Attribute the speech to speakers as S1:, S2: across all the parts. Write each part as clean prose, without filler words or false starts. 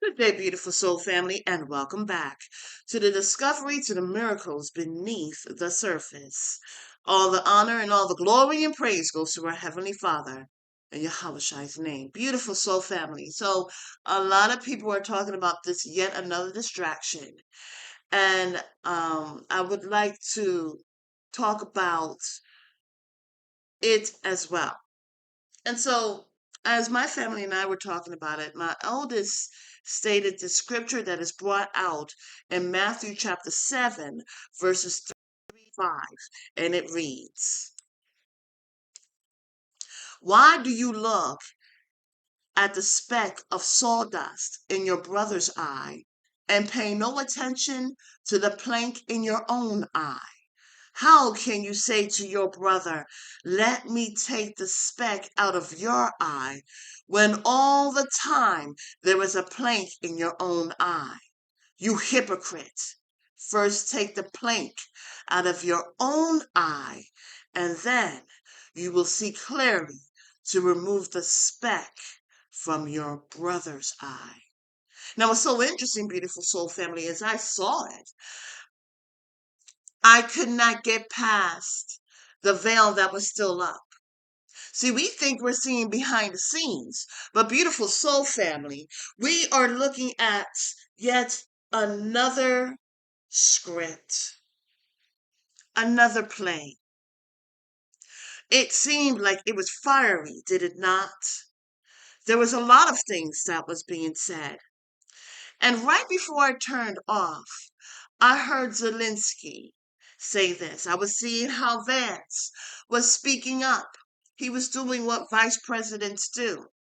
S1: Good day, beautiful soul family, and welcome back to the discovery to the miracles beneath the surface. All the honor and all the glory and praise goes to our Heavenly Father in Yahweh's name. Beautiful soul family. So, a lot of people are talking about this yet another distraction, and I would like to talk about it as well. And so, as my family and I were talking about it, my eldest stated the scripture that is brought out in Matthew chapter 7, verses 35, and it reads, "Why do you look at the speck of sawdust in your brother's eye and pay no attention to the plank in your own eye? How can you say to your brother, 'Let me take the speck out of your eye,' when all the time there is a plank in your own eye? You hypocrite! First take the plank out of your own eye, and then you will see clearly to remove the speck from your brother's eye." Now, what's so interesting, beautiful soul family, as I saw it, I could not get past the veil that was still up. See, we think we're seeing behind the scenes, but beautiful soul family, we are looking at yet another script, another play. It seemed like it was fiery, did it not? There was a lot of things that was being said. And right before I turned off, I heard Zelinsky say this. I was seeing how Vance was speaking up. He was doing what vice presidents do.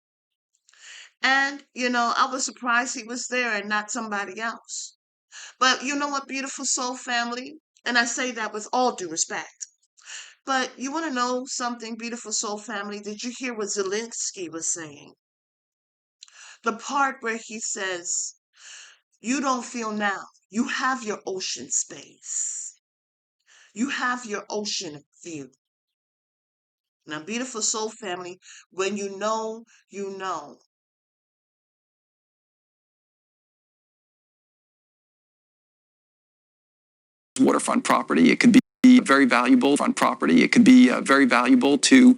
S1: And, I was surprised he was there and not somebody else. But you know what, beautiful soul family? And I say that with all due respect. But you want to know something, beautiful soul family? Did you hear what Zelinsky was saying? The part where he says, "You don't feel now. You have your ocean space. You have your ocean view." Now, beautiful soul family, when you know, you know.
S2: Waterfront property. It could be very valuable on property. It could be very valuable to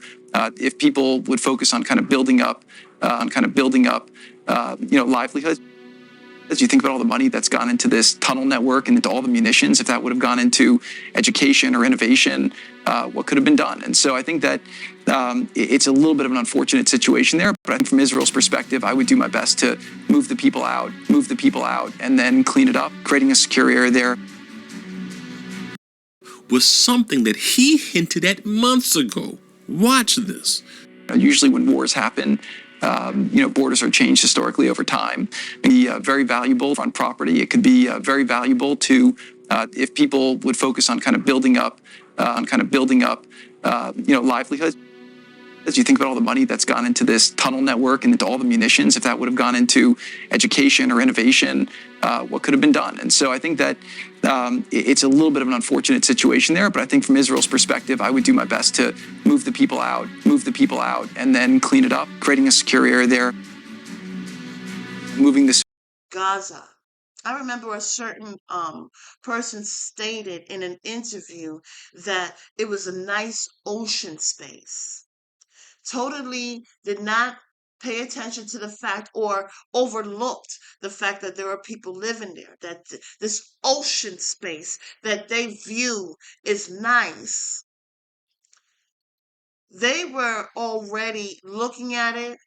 S2: if people would focus on kind of building up, livelihoods. As you think about all the money that's gone into this tunnel network and into all the munitions, if that would have gone into education or innovation, what could have been done? And so I think that it's a little bit of an unfortunate situation there. But I think from Israel's perspective, I would do my best to move the people out, and then clean it up, creating a secure area there.
S3: Was something that he hinted at months ago. Watch this.
S2: Usually when wars happen, borders are changed historically over time. It can be very valuable on property. It could be very valuable to if people would focus on kind of building up, livelihoods. As you think about all the money that's gone into this tunnel network and into all the munitions, if that would have gone into education or innovation, what could have been done? And so I think that it's a little bit of an unfortunate situation there. But I think from Israel's perspective, I would do my best to move the people out, and then clean it up, creating a secure area there, moving this.
S1: Gaza. I remember a certain person stated in an interview that it was a nice ocean space. Totally did not pay attention to the fact or overlooked the fact that there are people living there, that this ocean space that they view is nice. They were already looking at it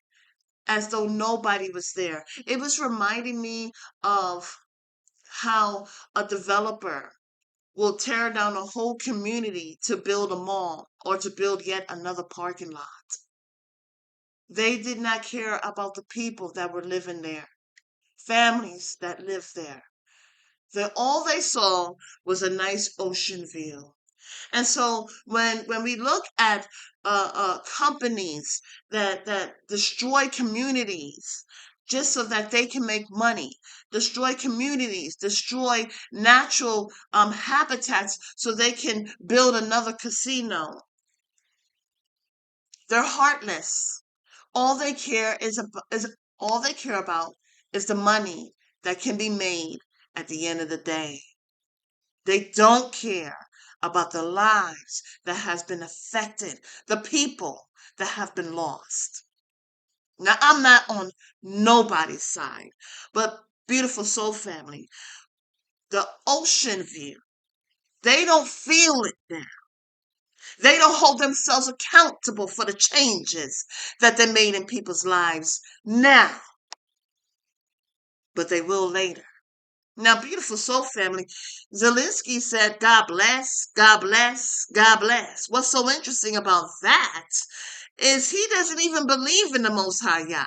S1: as though nobody was there. It was reminding me of how a developer will tear down a whole community to build a mall or to build yet another parking lot. They did not care about the people that were living there, families that lived there. All they saw was a nice ocean view. And so when we look at companies that destroy communities just so that they can make money, destroy communities, destroy natural habitats so they can build another casino, they're heartless. All they care about is the money that can be made at the end of the day. They don't care about the lives that has been affected, the people that have been lost. Now, I'm not on nobody's side, but beautiful soul family, the ocean view, they don't feel it now. They don't hold themselves accountable for the changes that they made in people's lives now, but they will later. Now, beautiful soul family, Zelinsky said, God bless, God bless, God bless. What's so interesting about that is he doesn't even believe in the Most High Yah.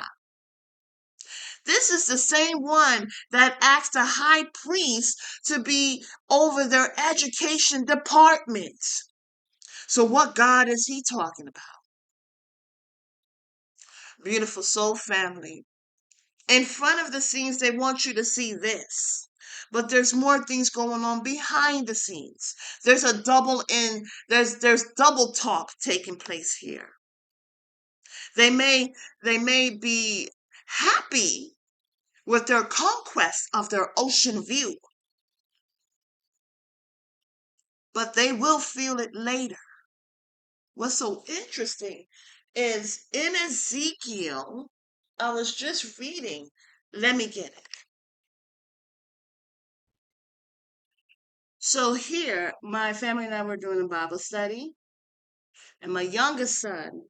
S1: This is the same one that asked the high priest to be over their education department. So what God is he talking about? Beautiful soul family. In front of the scenes, they want you to see this. But there's more things going on behind the scenes. There's there's double talk taking place here. They may be happy with their conquest of their ocean view, but they will feel it later. What's so interesting is in Ezekiel, I was just reading, let me get it. So here, my family and I were doing a Bible study, and my youngest son,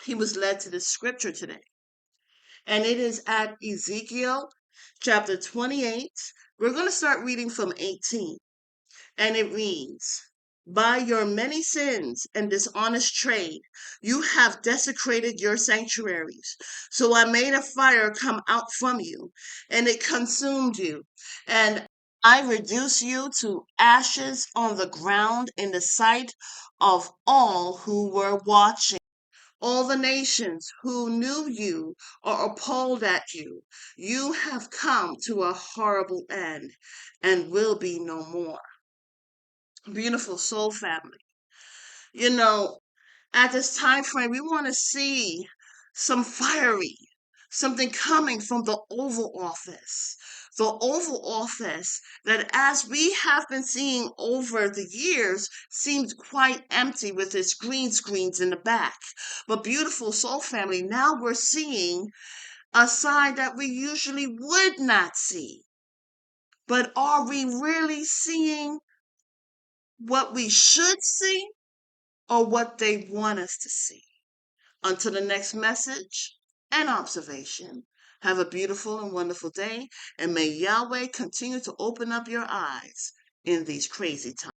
S1: he was led to the scripture today. And it is at Ezekiel chapter 28. We're going to start reading from 18. And it reads, by your many sins and dishonest trade, you have desecrated your sanctuaries. So I made a fire come out from you, and it consumed you. And I reduce you to ashes on the ground in the sight of all who were watching. All the nations who knew you are appalled at you. You have come to a horrible end and will be no more. Beautiful soul family. You know, at this time frame, we want to see some fiery, something coming from the Oval Office. The Oval Office that, as we have been seeing over the years, seemed quite empty with its green screens in the back. But beautiful soul family, now we're seeing a side that we usually would not see. But are we really seeing what we should see or what they want us to see? Until the next message and observation, have a beautiful and wonderful day, and may Yahweh continue to open up your eyes in these crazy times.